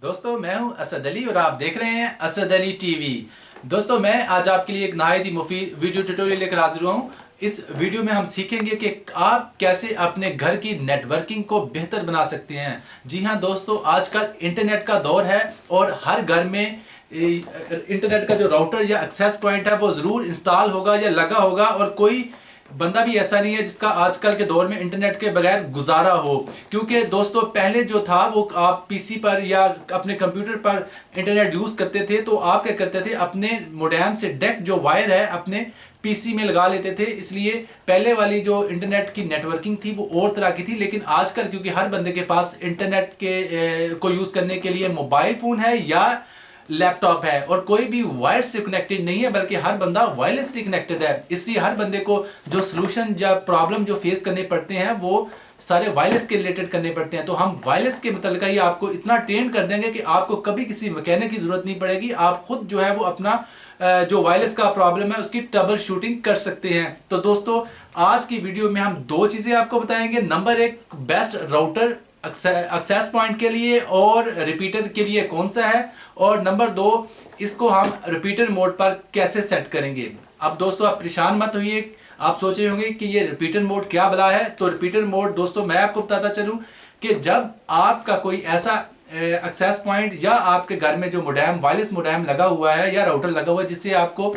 दोस्तों मैं हूं असद अली और आप देख रहे हैं असद अली टीवी। दोस्तों मैं आज आपके लिए एक नहायत ही मुफीद वीडियो ट्यूटोरियल लेकर हाजिर हुआ हूं। इस वीडियो में हम सीखेंगे कि आप कैसे अपने घर की नेटवर्किंग को बेहतर बना सकते हैं। जी हां दोस्तों, आजकल इंटरनेट का दौर है और हर घर में इंटरनेट का जो राउटर या एक्सेस पॉइंट है वो ज़रूर इंस्टॉल होगा या लगा होगा, और कोई बंदा भी ऐसा नहीं है जिसका आजकल के दौर में इंटरनेट के बगैर गुजारा हो। क्योंकि दोस्तों पहले जो था वो आप पीसी पर या अपने कंप्यूटर पर इंटरनेट यूज़ करते थे तो आप क्या करते थे, अपने मोडेम से डायरेक्ट जो वायर है अपने पीसी में लगा लेते थे। इसलिए पहले वाली जो इंटरनेट की नेटवर्किंग थी वो और तरह की थी। लेकिन आजकल क्योंकि हर बंदे के पास इंटरनेट के को यूज़ करने के लिए मोबाइल फ़ोन है या लैपटॉप है और कोई भी वायर से कनेक्टेड नहीं है बल्कि हर बंदा वायरलेसली कनेक्टेड है, इसलिए हर बंदे को जो सोल्यूशन या प्रॉब्लम जो फेस करने पड़ते हैं वो सारे वायरलेस के रिलेटेड करने पड़ते हैं। तो हम वायरलेस के मतलब ही आपको इतना ट्रेन कर देंगे कि आपको कभी किसी मैकेनिक की जरूरत नहीं पड़ेगी। आप खुद जो है वो अपना जो वायरलेस का प्रॉब्लम है उसकी ट्रबल शूटिंग कर सकते हैं। तो दोस्तों आज की वीडियो में हम दो चीज़ें आपको बताएंगे। नंबर एक, बेस्ट राउटर एक्सेस पॉइंट के लिए और रिपीटर के लिए कौन सा है, और नंबर दो, इसको हम रिपीटर मोड पर कैसे सेट करेंगे। अब दोस्तों आप परेशान मत होइए, आप सोच रहे होंगे कि ये रिपीटर मोड क्या बला है। तो रिपीटर मोड दोस्तों मैं आपको बताता चलूं कि जब आपका कोई ऐसा एक्सेस पॉइंट या आपके घर में जो मोडेम वायरलेस मोडेम लगा हुआ है या राउटर लगा हुआ है जिससे आपको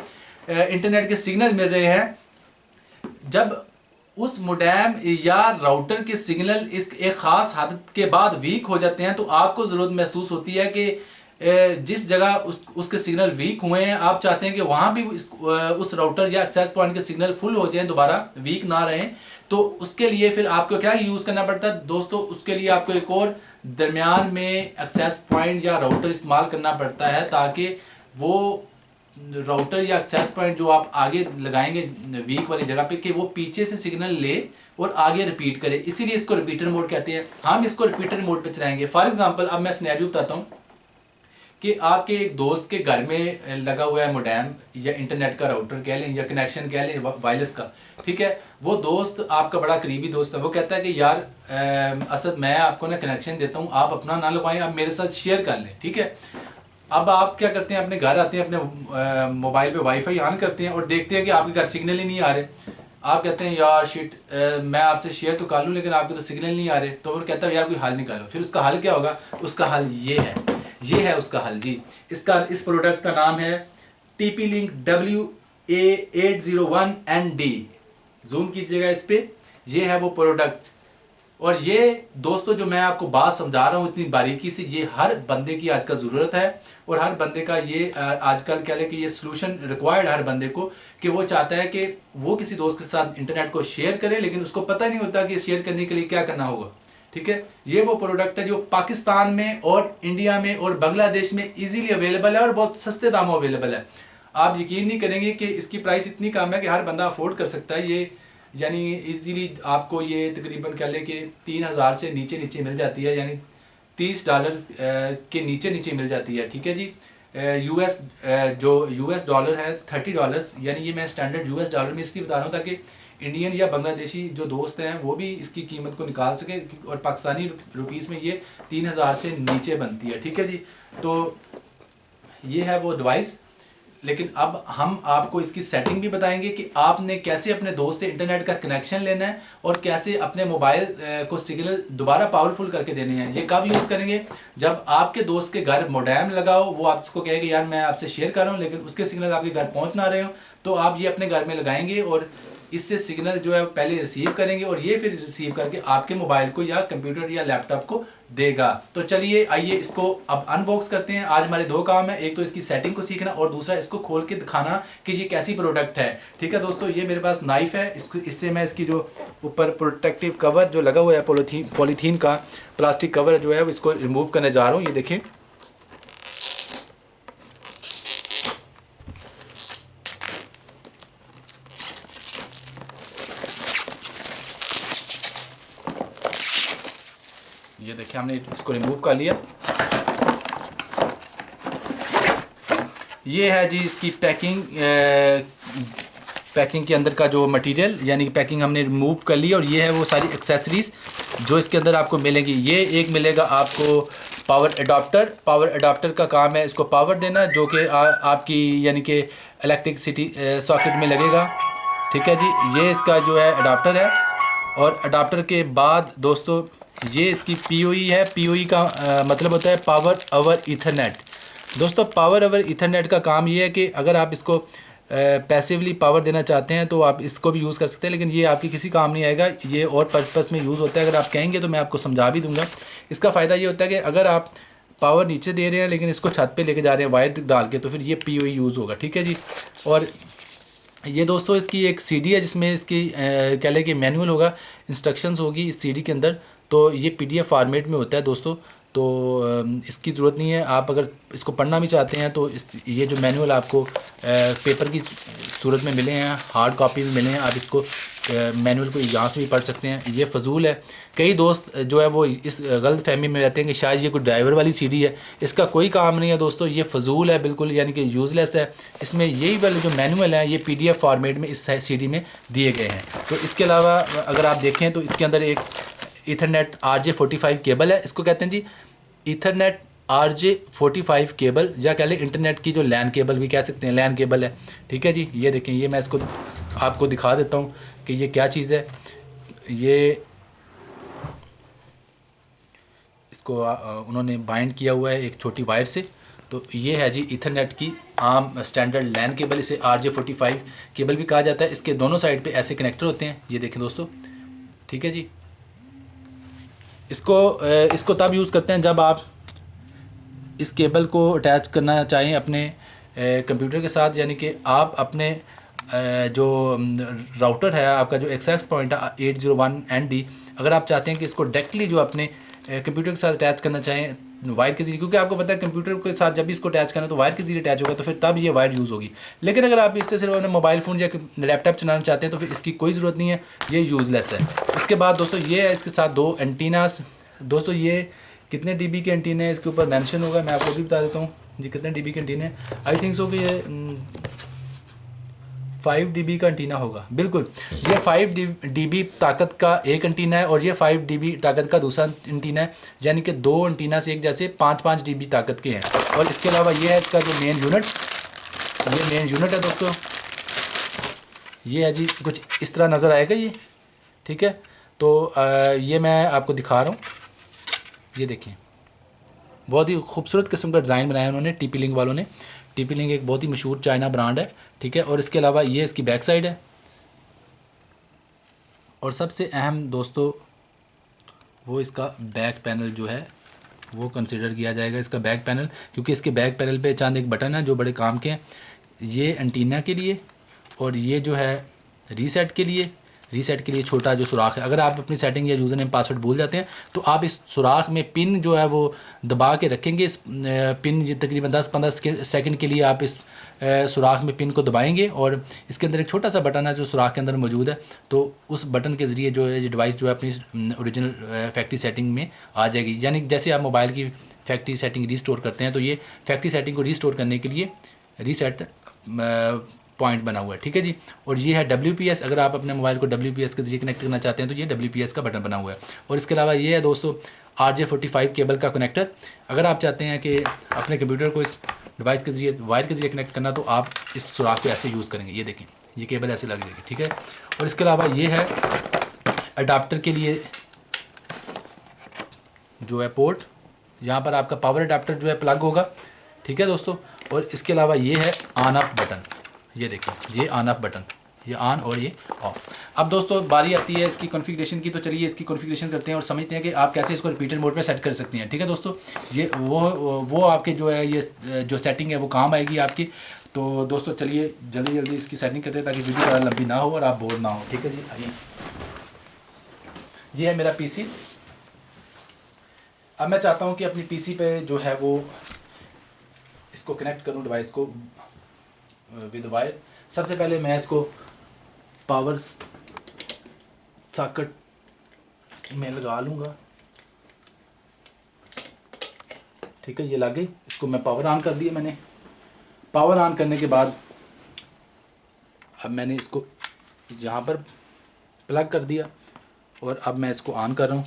इंटरनेट के सिग्नल मिल रहे हैं, जब उस मोडेम या राउटर के सिग्नल इस एक ख़ास हद के बाद वीक हो जाते हैं तो आपको ज़रूरत महसूस होती है कि जिस जगह उसके सिग्नल वीक हुए हैं आप चाहते हैं कि वहाँ भी उस राउटर या एक्सेस पॉइंट के सिग्नल फुल हो जाएं, दोबारा वीक ना रहें। तो उसके लिए फिर आपको क्या यूज़ करना पड़ता है दोस्तों, उसके लिए आपको एक और दरमियान में एक्सेस पॉइंट या राउटर इस्तेमाल करना पड़ता है ताकि वो राउटर या एक्सेस पॉइंट जो आप आगे लगाएंगे वीक वाली जगह पे कि वो पीछे से सिग्नल ले और आगे रिपीट करे। इसीलिए इसको रिपीटर मोड कहते हैं। हम इसको रिपीटर मोड पे चलाएंगे। फॉर एग्जांपल अब मैं सिनेरियो बताता हूँ कि आपके एक दोस्त के घर में लगा हुआ है मोडेम या इंटरनेट का राउटर कह लें या कनेक्शन कह लें वायरलेस का, ठीक है। वो दोस्त आपका बड़ा करीबी दोस्त है, वो कहता है कि यार असद मैं आपको ना कनेक्शन देता हूँ, आप अपना ना लगवाएं, आप मेरे साथ शेयर कर लें, ठीक है। अब आप क्या करते हैं, अपने घर आते हैं, अपने मोबाइल पे वाईफाई ऑन करते हैं और देखते हैं कि आपके घर सिग्नल ही नहीं आ रहे। आप कहते हैं यार शिट, मैं आपसे शेयर तो कर लूँ लेकिन आपके तो सिग्नल नहीं आ रहे। तो वो कहता है यार कोई हल निकालो। फिर उसका हल क्या होगा, उसका हल ये है उसका हल जी। इस प्रोडक्ट का नाम है TP-Link WA801ND। जूम कीजिएगा इस पे, ये है वो प्रोडक्ट। और ये दोस्तों जो मैं आपको बात समझा रहा हूँ इतनी बारीकी से, ये हर बंदे की आजकल ज़रूरत है और हर बंदे का ये आजकल कह लें कि ये सोल्यूशन रिक्वायर्ड हर बंदे को, कि वो चाहता है कि वो किसी दोस्त के साथ इंटरनेट को शेयर करे लेकिन उसको पता नहीं होता कि शेयर करने के लिए क्या करना होगा, ठीक है। ये वो प्रोडक्ट है जो पाकिस्तान में और इंडिया में और बांग्लादेश में ईजीली अवेलेबल है और बहुत सस्ते दामों अवेलेबल है। आप यकीन नहीं करेंगे कि इसकी प्राइस इतनी कम है कि हर बंदा अफोर्ड कर सकता है। ये यानी इजीली आपको ये तकरीबन कह लें कि 3000 से नीचे मिल जाती है, यानी $30 के नीचे मिल जाती है, ठीक है जी। जो यूएस डॉलर है $30, यानी ये मैं स्टैंडर्ड यूएस डॉलर में इसलिए बता रहा हूँ ताकि इंडियन या बांग्लादेशी जो दोस्त हैं वो भी इसकी कीमत को निकाल सके, और पाकिस्तानी रुपीस में ये 3000 से नीचे बनती है, ठीक है जी। तो ये है वो डिवाइस। लेकिन अब हम आपको इसकी सेटिंग भी बताएंगे कि आपने कैसे अपने दोस्त से इंटरनेट का कनेक्शन लेना है और कैसे अपने मोबाइल को सिग्नल दोबारा पावरफुल करके देने हैं। ये कब यूज़ करेंगे, जब आपके दोस्त के घर मोडेम लगाओ, वो आपको कहेगा यार मैं आपसे शेयर कर रहा हूँ लेकिन उसके सिग्नल आपके घर पहुँच ना रहे हो, तो आप ये अपने घर में लगाएंगे और इससे सिग्नल जो है पहले रिसीव करेंगे और ये फिर रिसीव करके आपके मोबाइल को या कंप्यूटर या लैपटॉप को देगा। तो चलिए आइए इसको अब अनबॉक्स करते हैं। आज हमारे दो काम है, एक तो इसकी सेटिंग को सीखना और दूसरा इसको खोल के दिखाना कि ये कैसी प्रोडक्ट है, ठीक है दोस्तों। ये मेरे पास नाइफ है, इससे मैं इसकी जो ऊपर प्रोटेक्टिव कवर जो लगा हुआ है पॉलीथीन का प्लास्टिक कवर जो है इसको रिमूव करने जा रहा हूँ। ये देखें, ये देखिए हमने इसको रिमूव कर लिया। ये है जी इसकी पैकिंग के अंदर का जो मटेरियल, यानी कि पैकिंग हमने रिमूव कर ली, और ये है वो सारी एक्सेसरीज जो इसके अंदर आपको मिलेंगी। ये एक मिलेगा आपको पावर अडाप्टर का काम है इसको पावर देना, जो कि आपकी यानी कि इलेक्ट्रिसिटी सॉकेट में लगेगा। ठीक है जी, ये इसका जो है अडाप्टर है। और अडाप्टर के बाद दोस्तों ये इसकी पीओई है। पीओई का मतलब होता है पावर ओवर ईथरनेट। दोस्तों पावर ओवर ईथरनेट का काम ये है कि अगर आप इसको पैसिवली पावर देना चाहते हैं तो आप इसको भी यूज़ कर सकते हैं, लेकिन ये आपके किसी काम नहीं आएगा, ये और पर्पस में यूज़ होता है। अगर आप कहेंगे तो मैं आपको समझा भी दूंगा। इसका फ़ायदा ये होता है कि अगर आप पावर नीचे दे रहे हैं लेकिन इसको छत पे लेके जा रहे हैं वायर डाल के, तो फिर ये पीओई यूज़ होगा। ठीक है जी। और ये दोस्तों इसकी एक सीडी है जिसमें इसकी कह लें कि मैनुअल होगा, इंस्ट्रक्शंस होगी इस सीडी के अंदर। तो ये पीडीएफ फॉर्मेट में होता है दोस्तों, तो इसकी ज़रूरत नहीं है। आप अगर इसको पढ़ना भी चाहते हैं तो ये जो मैनुअल आपको पेपर की सूरत में मिले हैं, हार्ड कॉपी में मिले हैं, आप इसको मैनुअल को यहाँ से भी पढ़ सकते हैं। ये फ़जूल है। कई दोस्त जो है वो इस गलत फहमी में रहते हैं कि शायद ये कोई ड्राइवर वाली सीडी है। इसका कोई काम नहीं है दोस्तों, ये फ़जूल है बिल्कुल, यानी कि यूज़लेस है। इसमें यही वाले जो मैनुअल हैं ये पीडीएफ फॉर्मेट में इस सीडी में दिए गए हैं। तो इसके अलावा अगर आप देखें तो इसके अंदर एक ईथरनेट RJ45 केबल है। इसको कहते हैं जी ईथरनेट RJ45 केबल, या कह लें इंटरनेट की जो लैन केबल भी कह सकते हैं, लैन केबल है। ठीक है जी, ये देखें, ये मैं इसको आपको दिखा देता हूँ कि ये क्या चीज़ है। ये इसको उन्होंने बाइंड किया हुआ है एक छोटी वायर से। तो ये है जी ईथरनेट की आम स्टैंडर्ड लैन केबल, इसे RJ45 केबल भी कहा जाता है। इसके दोनों साइड पे ऐसे कनेक्टर होते हैं, ये देखें दोस्तों। ठीक है जी, इसको तब यूज़ करते हैं जब आप इस केबल को अटैच करना चाहें अपने कंप्यूटर के साथ, यानी कि आप अपने जो राउटर है आपका, जो एक्सेस पॉइंट है 801ND, अगर आप चाहते हैं कि इसको डायरेक्टली जो अपने कंप्यूटर के साथ अटैच करना चाहें वायर के जरिए, क्योंकि आपको पता है कंप्यूटर के साथ जब भी इसको अटैच करना तो वायर के जरिए अटैच होगा, तो फिर तब ये वायर यूज़ होगी। लेकिन अगर आप इससे सिर्फ अपने मोबाइल फ़ोन या लैपटॉप चलाना चाहते हैं तो फिर इसकी कोई ज़रूरत नहीं है, ये यूज़लेस है। उसके बाद दोस्तों ये है इसके साथ दो एंटीनास। दोस्तों ये कितने डीबी के एंटीने हैं इसके ऊपर मेंशन होगा, मैं आपको भी बता देता हूँ जी कितने डीबी के एंटीने हैं। आई थिंक सो कि ये 5 dB का एंटीना होगा, बिल्कुल। ये 5 dB ताकत का एक एंटीना है और ये 5 dB ताकत का दूसरा एंटीना है, यानी कि दो एंटीना से एक जैसे 5-5 dB ताकत के हैं। और इसके अलावा ये है इसका जो मेन यूनिट, ये मेन यूनिट है दोस्तों। ये है जी, कुछ इस तरह नज़र आएगा ये। ठीक है, तो ये मैं आपको दिखा रहा हूँ, ये देखें, बहुत ही खूबसूरत किस्म का डिज़ाइन बनाया उन्होंने TP लिंक वालों ने। TP लिंक एक बहुत ही मशहूर चाइना ब्रांड है। ठीक है, और इसके अलावा ये इसकी बैक साइड है। और सबसे अहम दोस्तों वो इसका बैक पैनल जो है वो कंसिडर किया जाएगा, इसका बैक पैनल, क्योंकि इसके बैक पैनल पे चंद एक बटन है जो बड़े काम के हैं। ये एंटीना के लिए और ये जो है रीसेट के लिए। रीसेट के लिए छोटा जो सुराख है, अगर आप अपनी सेटिंग या यूज़र नेम पासवर्ड भूल जाते हैं तो आप इस सुराख में पिन जो है वो दबा के रखेंगे। इस पिन ये तकरीबन 10-15 सेकंड के लिए आप इस सुराख में पिन को दबाएंगे और इसके अंदर एक छोटा सा बटन है जो सुराख के अंदर मौजूद है। तो उस बटन के ज़रिए जो है ये डिवाइस जो है अपनी ओरिजिनल फैक्ट्री सेटिंग में आ जाएगी। यानी जैसे आप मोबाइल की फैक्ट्री सेटिंग रीस्टोर करते हैं तो ये फैक्ट्री सेटिंग को रीस्टोर करने के लिए रीसेट पॉइंट बना हुआ है। ठीक है जी, और ये है WPS। अगर आप अपने मोबाइल को WPS के जरिए कनेक्ट करना चाहते हैं तो ये WPS का बटन बना हुआ है। और इसके अलावा ये है दोस्तों RJ45 केबल का कनेक्टर। अगर आप चाहते हैं कि अपने कंप्यूटर को इस डिवाइस के जरिए वायर के जरिए कनेक्ट करना तो आप इस सुराख को ऐसे यूज़ करेंगे, ये देखें, ये केबल ऐसे लग जाएगी। ठीक है, और इसके अलावा ये है अडाप्टर के लिए जो है पोर्ट, यहाँ पर आपका पावर अडाप्टर जो है प्लग होगा। ठीक है दोस्तों, और इसके अलावा ये है ऑन ऑफ बटन, ये देखिए, ये ऑन ऑफ बटन, ये ऑन और ये ऑफ। अब दोस्तों बारी आती है इसकी कॉन्फ़िगरेशन की, तो चलिए इसकी कॉन्फ़िगरेशन करते हैं और समझते हैं कि आप कैसे इसको रिपीटेड मोड पे सेट कर सकते हैं। ठीक है दोस्तों, ये वो आपके जो है ये जो सेटिंग है वो काम आएगी आपकी। तो दोस्तों चलिए जल्दी जल्दी इसकी सेटिंग करते हैं ताकि वीडियो ज़्यादा लंबी ना हो और आप बोर ना हो। ठीक है जी, आइए, ये है मेरा PC। अब मैं चाहता हूँ कि अपनी PC पे जो है वो इसको कनेक्ट करूँ डिवाइस को विद वायर। सबसे पहले मैं इसको पावर सॉकेट में लगा लूँगा। ठीक है, ये लग गई। इसको मैं पावर ऑन कर दिया मैंने। पावर ऑन करने के बाद अब मैंने इसको यहाँ पर प्लग कर दिया और अब मैं इसको ऑन कर रहा हूँ।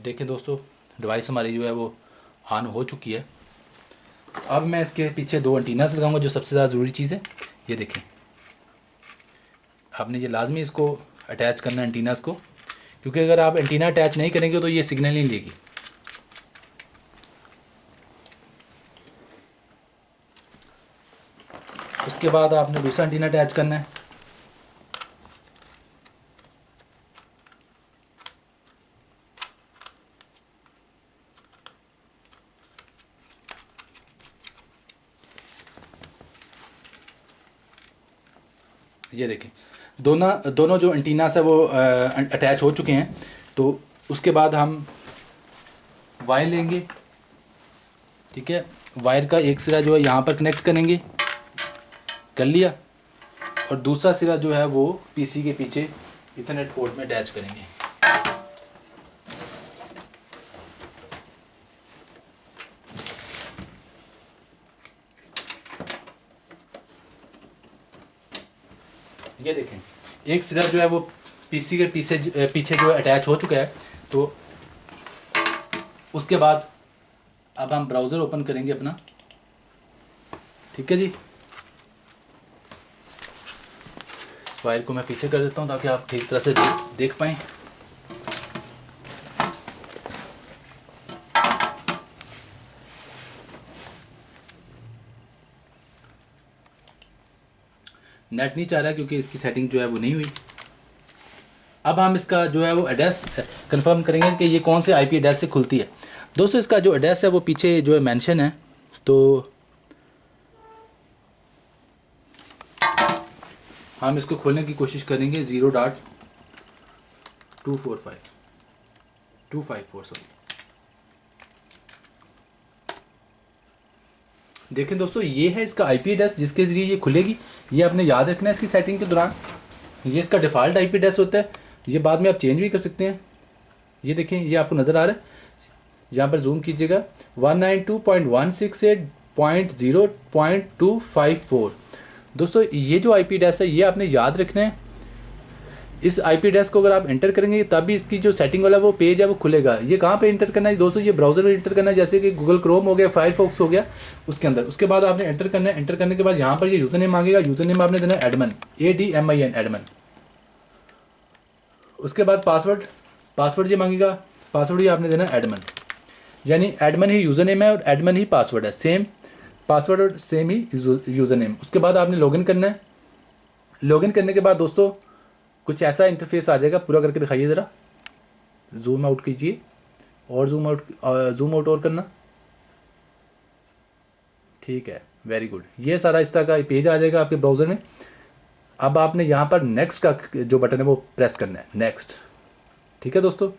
देखें दोस्तों, डिवाइस हमारी जो है वो ऑन हो चुकी है। अब मैं इसके पीछे 2 एंटीनास लगाऊंगा, जो सबसे ज़्यादा ज़रूरी चीज़ है। ये देखें, आपने ये लाजमी इसको अटैच करना है एंटीनास को, क्योंकि अगर आप एंटीना अटैच नहीं करेंगे तो ये सिग्नल नहीं लेगी। उसके बाद आपने दूसरा एंटीना अटैच करना है। ये देखें, दोनों जो एंटीनास है वो अटैच हो चुके हैं। तो उसके बाद हम वायर लेंगे, ठीक है। वायर का एक सिरा जो है यहाँ पर कनेक्ट करेंगे, कर लिया, और दूसरा सिरा जो है वो पीसी के पीछे इथरनेट पोर्ट में अटैच करेंगे। ये देखें, एक सिरा जो है वो पीसी के पीछे जो है अटैच हो चुका है। तो उसके बाद अब हम ब्राउज़र ओपन करेंगे अपना, ठीक है जी। इस फाइल को मैं पीछे कर देता हूँ ताकि आप ठीक तरह से देख पाएँ। नेट नहीं चाह रहा क्योंकि इसकी सेटिंग जो है वो नहीं हुई। अब हम इसका जो है वो एड्रेस कंफर्म करेंगे कि ये कौन से आईपी एड्रेस से खुलती है। दोस्तों, इसका जो एड्रेस है वो पीछे जो है मेंशन है। तो हम इसको खोलने की कोशिश करेंगे 0.254 सॉरी। देखें दोस्तों, ये है इसका आईपी एड्रेस जिसके ज़रिए ये खुलेगी। ये आपने याद रखना है इसकी सेटिंग के दौरान। ये इसका डिफ़ॉल्ट आईपी एड्रेस होता है, ये बाद में आप चेंज भी कर सकते हैं। ये देखें, ये आपको नज़र आ रहा है, यहाँ पर जूम कीजिएगा, 192.168.0.254। दोस्तों, ये जो आईपी एड्रेस है ये आपने याद रखना है। इस आईपी एड्रेस को अगर आप एंटर करेंगे तब भी इसकी जो सेटिंग वाला वो पेज है वो खुलेगा। ये कहाँ पे एंटर करना है दोस्तों? ये ब्राउज़र में एंटर करना है, जैसे कि गूगल क्रोम हो गया, फायरफॉक्स हो गया, उसके अंदर। उसके बाद आपने एंटर करना है। एंटर करने के बाद यहाँ पर ये यूज़र नेम मांगेगा। यूज़र नेम आपने देना है एडमन, ADMIN, एडमन। उसके बाद पासवर्ड ये मांगेगा, पासवर्ड ये आपने देना है एडमन, यानी एडमन ही यूज़र नेम है और एडमन ही पासवर्ड है। सेम पासवर्ड और सेम ही यूज़र नेम। उसके बाद आपने लॉगिन करना है। लॉगिन करने के बाद दोस्तों कुछ ऐसा इंटरफेस आ जाएगा। पूरा करके दिखाइए ज़रा, जूम आउट कीजिए और जूम आउट और करना, ठीक है, वेरी गुड। ये सारा इस तरह का पेज आ जाएगा आपके ब्राउज़र में। अब आपने यहाँ पर नेक्स्ट का जो बटन है वो प्रेस करना है, नेक्स्ट, ठीक है दोस्तों।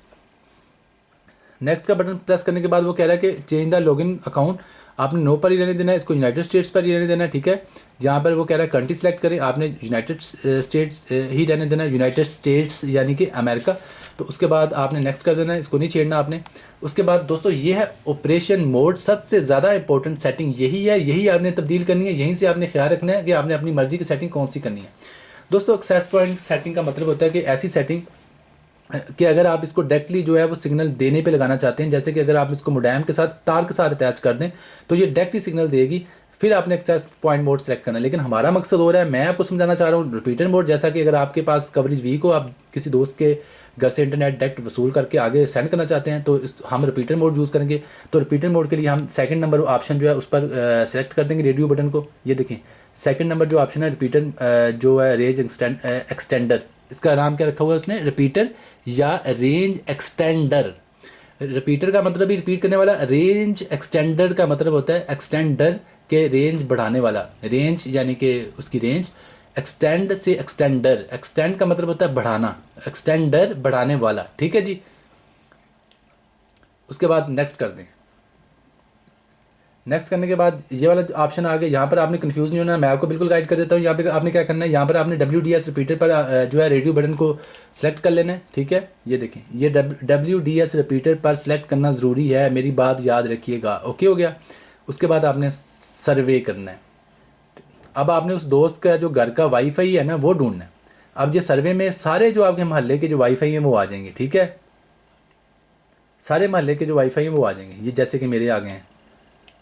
नेक्स्ट का बटन प्रेस करने के बाद वो कह रहा है कि चेंज द लॉगिन अकाउंट, आपने नो पर ही रहने देना है, इसको यूनाइटेड स्टेट्स पर ही रहने देना है, ठीक है। यहाँ पर वो कह रहा है कंट्री सेलेक्ट करें, आपने यूनाइटेड स्टेट्स ही रहने देना है, यूनाइटेड स्टेट्स यानी कि अमेरिका। तो उसके बाद आपने नेक्स्ट कर देना है, इसको नहीं छेड़ना आपने। उसके बाद दोस्तों ये है ऑपरेशन मोड, सबसे ज़्यादा इंपॉर्टेंट सेटिंग यही है, यही आपने तब्दील करनी है, यहीं से आपने ख्याल रखना है कि आपने अपनी मर्ज़ी की सेटिंग कौन सी करनी है। दोस्तों, एक्सेस पॉइंट सेटिंग का मतलब होता है कि ऐसी सेटिंग कि अगर आप इसको डायरेक्टली जो है वो सिग्नल देने पे लगाना चाहते हैं, जैसे कि अगर आप इसको मोडेम के साथ तार के साथ अटैच कर दें तो ये डायरेक्टली सिग्नल देगी, फिर आपने एक्सेस पॉइंट मोड सेलेक्ट करना है। लेकिन हमारा मकसद हो रहा है, मैं आपको समझाना चाह रहा हूँ रिपीटर मोड। जैसा कि अगर आपके पास कवरेज वीक हो, आप किसी दोस्त के घर से इंटरनेट डायरेक्ट वसूल करके आगे सेंड करना चाहते हैं, तो हम रिपीटर मोड यूज़ करेंगे। तो रिपीटर मोड के लिए हम सेकंड नंबर ऑप्शन जो है उस पर सेलेक्ट कर देंगे, रेडियो बटन को। ये देखें, सेकंड नंबर जो ऑप्शन है रिपीटर जो है रेंज एक्सटेंडर, इसका नाम क्या रखा हुआ है उसने, रिपीटर या रेंज एक्सटेंडर। रिपीटर का मतलब ही रिपीट करने वाला, रेंज एक्सटेंडर का मतलब होता है एक्सटेंडर के रेंज बढ़ाने वाला। रेंज यानी कि उसकी रेंज, एक्सटेंड से एक्सटेंडर, एक्सटेंड का मतलब होता है बढ़ाना, एक्सटेंडर बढ़ाने वाला, ठीक है जी। उसके बाद नेक्स्ट कर दें। नेक्स्ट करने के बाद ये वाला ऑप्शन आ गया। यहाँ पर आपने कंफ्यूज नहीं होना, मैं आपको बिल्कुल गाइड कर देता हूँ। यहाँ पर आपने क्या करना है, यहाँ पर आपने WDS रिपीटर पर जो है रेडियो बटन को सेलेक्ट कर लेना है, ठीक है। ये देखें, ये WDS रिपीटर पर सेलेक्ट करना ज़रूरी है, मेरी बात याद रखिएगा, ओके हो गया। उसके बाद आपने सर्वे करना है। अब आपने उस दोस्त का जो घर का वाईफाई है ना वो ढूंढना है। अब ये सर्वे में सारे जो आपके मोहल्ले के जो वाईफाई हैं वो आ जाएंगे, ठीक है। सारे मोहल्ले के जो वाईफाई हैं वो आ जाएंगे। ये जैसे कि मेरे आ गए हैं।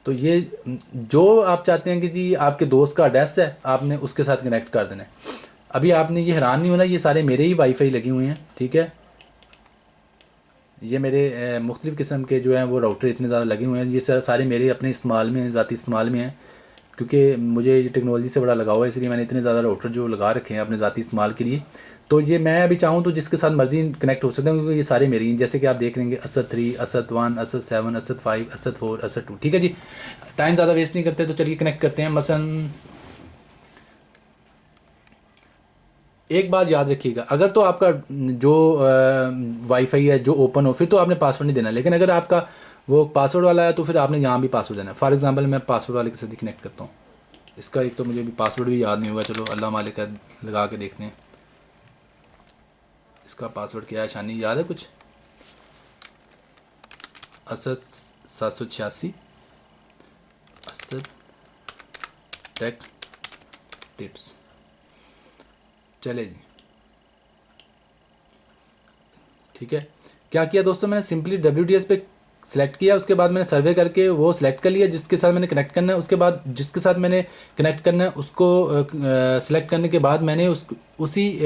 तो ये जो आप चाहते हैं कि जी आपके दोस्त का एड्रेस है, आपने उसके साथ कनेक्ट कर देना है। अभी आपने ये हैरान नहीं होना, ये सारे मेरे ही वाईफाई लगे हुए हैं, ठीक है। ये मेरे मुख्तलिफ़ किस्म के जो हैं वो राउटर इतने ज़्यादा लगे हुए हैं, ये सारे मेरे अपने इस्तेमाल में, ज़ाती इस्तेमाल में हैं। क्योंकि मुझे ये टेक्नोलॉजी से बड़ा लगाव है, इसलिए मैंने इतने ज़्यादा राउटर जो लगा रखे हैं अपने ज़ाती इस्तेमाल के लिए। तो ये मैं अभी चाहूँ तो जिसके साथ मर्जी कनेक्ट हो सकता हूँ, क्योंकि ये सारे मेरे ही हैं। जैसे कि आप देख लेंगे असद 3, असद 1, असद 7, असद 5, असद 4, असद 2, ठीक है जी। टाइम ज़्यादा वेस्ट नहीं करते, तो चलिए कनेक्ट करते हैं। मसलन एक बात याद रखिएगा, अगर तो आपका जो वाईफाई है जो ओपन हो, फिर तो आपने पासवर्ड नहीं देना। लेकिन अगर आपका वो पासवर्ड वाला है तो फिर आपने यहाँ भी पासवर्ड देना है। फॉर एग्जांपल मैं पासवर्ड वाले के साथ ही कनेक्ट करता हूँ। इसका एक तो मुझे भी पासवर्ड भी याद नहीं होगा, चलो अल्लाह मालिक का लगा के देखते हैं। इसका पासवर्ड क्या है शानी, याद है कुछ? Asad 786 Asad take tips. चले जी, ठीक है। क्या किया दोस्तों, मैंने सिंपली WDS पे सिलेक्ट किया, उसके बाद मैंने सर्वे करके वो सिलेक्ट कर लिया जिसके साथ मैंने कनेक्ट करना है। उसके बाद जिसके साथ मैंने कनेक्ट करना है उसको सिलेक्ट करने के बाद मैंने उसी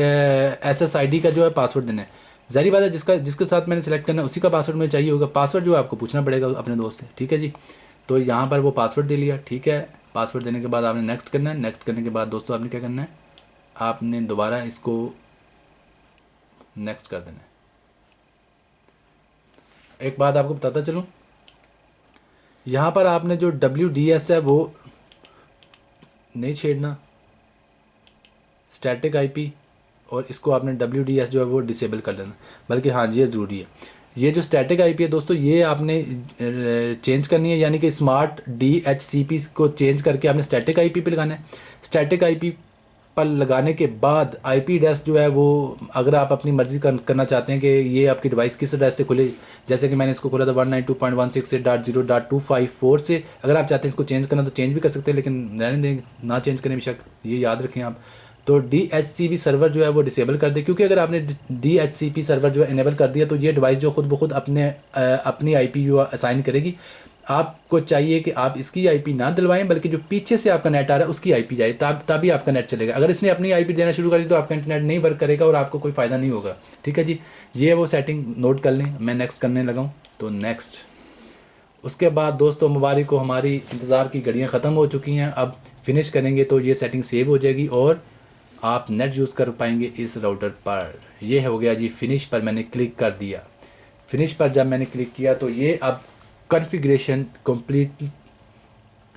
SSID का जो है पासवर्ड देना है। ज़ाहिर बात है जिसके साथ मैंने सेलेक्ट करना है उसी का पासवर्ड मुझे चाहिए होगा। पासवर्ड जो है आपको पूछना पड़ेगा अपने दोस्त से, ठीक है जी। तो यहाँ पर वो पासवर्ड दे लिया, ठीक है। पासवर्ड देने के बाद आपने नेक्स्ट करना है। नेक्स्ट करने के बाद दोस्तों आपने क्या करना है, आपने दोबारा इसको नेक्स्ट कर देना है। एक बात आपको बताता चलूँ, यहाँ पर आपने जो WDS है वो नहीं छेड़ना, स्टैटिक IP, और इसको आपने WDS जो है वो डिसेबल कर लेना। बल्कि हाँ जी, ये ज़रूरी है। ये जो स्टैटिक IP है दोस्तों, ये आपने चेंज करनी है, यानी कि स्मार्ट DHCP को चेंज करके आपने स्टैटिक IP पे लगाना है। स्टैटिक IP पर लगाने के बाद IP एड्रेस जो है वो, अगर आप अपनी मर्ज़ी करना चाहते हैं कि ये आपकी डिवाइस किस एड्रेस से खुले, जैसे कि मैंने इसको खोला था 192.168.0.254 से। अगर आप चाहते हैं इसको चेंज करना तो चेंज भी कर सकते हैं, लेकिन रहने दें, ना चेंज करें बेशक, ये याद रखें आप। तो DHCP सर्वर जो है वो डिसेबल कर दे, क्योंकि अगर आपने DHCP सर्वर जो है इनेबल कर दिया तो ये डिवाइस जो खुद ब खुद अपनी IP जो असाइन करेगी। आपको चाहिए कि आप इसकी IP ना दिलवाएं, बल्कि जो पीछे से आपका नेट आ रहा है उसकी IP जाए, तभी आपका नेट चलेगा। अगर इसने अपनी IP देना शुरू कर दी तो आपका इंटरनेट नहीं वर्क करेगा और आपको कोई फ़ायदा नहीं होगा, ठीक है जी। ये वो सेटिंग नोट कर लें। मैं नेक्स्ट करने लगा हूँ, तो नेक्स्ट। उसके बाद दोस्तों मुबारक को, हमारी इंतज़ार की घड़ियाँ ख़त्म हो चुकी हैं। अब फिनिश करेंगे तो ये सेटिंग सेव हो जाएगी और आप नेट यूज़ कर पाएंगे इस राउटर पर। ये हो गया जी फिनिश पर, मैंने क्लिक कर दिया। फिनिश पर जब मैंने क्लिक किया तो ये अब कॉन्फ़िगरेशन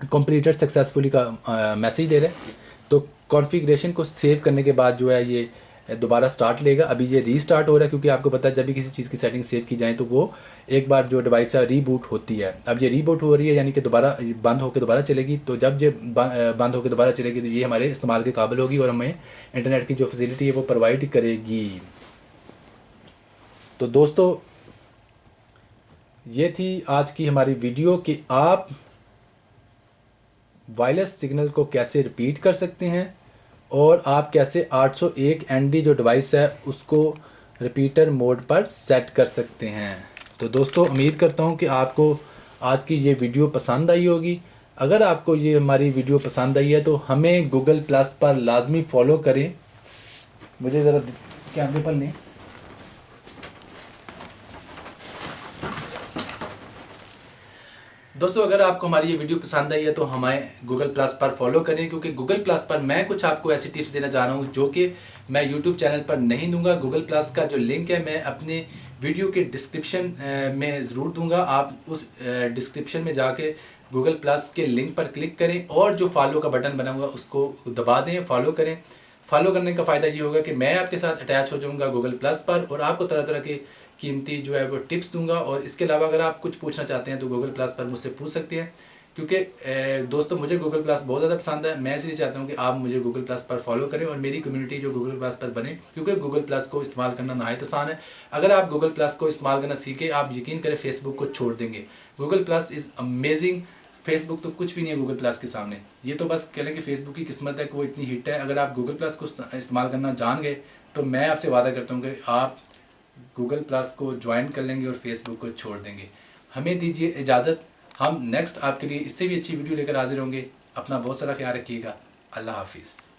कंप्लीटेड सक्सेसफुली का मैसेज दे रहे हैं। तो कॉन्फ़िगरेशन को सेव करने के बाद जो है ये दोबारा स्टार्ट लेगा। अभी ये रीस्टार्ट हो रहा है, क्योंकि आपको पता है जब भी किसी चीज़ की सेटिंग सेव की जाए तो वो एक बार जो डिवाइस है रीबूट होती है। अब ये रीबूट हो रही है, यानी कि दोबारा बंद होकर दोबारा चलेगी। तो जब ये बंद होकर दोबारा चलेगी तो ये हमारे इस्तेमाल के काबिल होगी और हमें इंटरनेट की जो फैसिलिटी है वो प्रोवाइड करेगी। तो दोस्तों ये थी आज की हमारी वीडियो कि आप वायरलेस सिग्नल को कैसे रिपीट कर सकते हैं और आप कैसे 801 ND जो डिवाइस है उसको रिपीटर मोड पर सेट कर सकते हैं। तो दोस्तों उम्मीद करता हूं कि आपको आज की ये वीडियो पसंद आई होगी। अगर आपको ये हमारी वीडियो पसंद आई है तो हमें गूगल प्लस पर लाजमी फॉलो करें। मुझे ज़रा कैमरे पर लें। दोस्तों अगर आपको हमारी ये वीडियो पसंद आई है तो हमें गूगल प्लस पर फॉलो करें, क्योंकि गूगल प्लस पर मैं कुछ आपको ऐसी टिप्स देना चाह रहा हूँ जो कि मैं यूट्यूब चैनल पर नहीं दूंगा। गूगल प्लस का जो लिंक है मैं अपने वीडियो के डिस्क्रिप्शन में ज़रूर दूंगा। आप उस डिस्क्रिप्शन में जाके गूगल प्लस के लिंक पर क्लिक करें और जो फॉलो का बटन बना हुआ उसको दबा दें, फॉलो करें। फॉलो करने का फ़ायदा ये होगा कि मैं आपके साथ अटैच हो जाऊँगा गूगल प्लस पर और आपको तरह तरह के कीमती जो है वो टिप्स दूंगा। और इसके अलावा अगर आप कुछ पूछना चाहते हैं तो गूगल प्लस पर मुझसे पूछ सकते हैं, क्योंकि दोस्तों मुझे गूगल प्लस बहुत ज़्यादा पसंद है। मैं इसलिए चाहता हूँ कि आप मुझे गूगल प्लस पर फॉलो करें और मेरी कम्युनिटी जो गूगल प्लस पर बने, क्योंकि गूगल प्लस को इस्तेमाल करना नहायत आसान है। अगर आप गूगल प्लस को इस्तेमाल करना सीखें, आप यकीन करें फेसबुक को छोड़ देंगे। Google plus is amazing. Facebook तो कुछ भी नहीं है गूगल प्लस के सामने। ये तो बस कह लें कि फेसबुक की किस्मत है कि वो इतनी हिट है। अगर आप गूगल प्लस को इस्तेमाल करना जान गए तो मैं आपसे वादा करता हूँ कि आप गूगल प्लस को ज्वाइन कर लेंगे और फेसबुक को छोड़ देंगे। हमें दीजिए इजाज़त, हम नेक्स्ट आपके लिए इससे भी अच्छी वीडियो लेकर हाजिर होंगे। अपना बहुत सारा ख्याल रखिएगा। अल्लाह हाफिज़।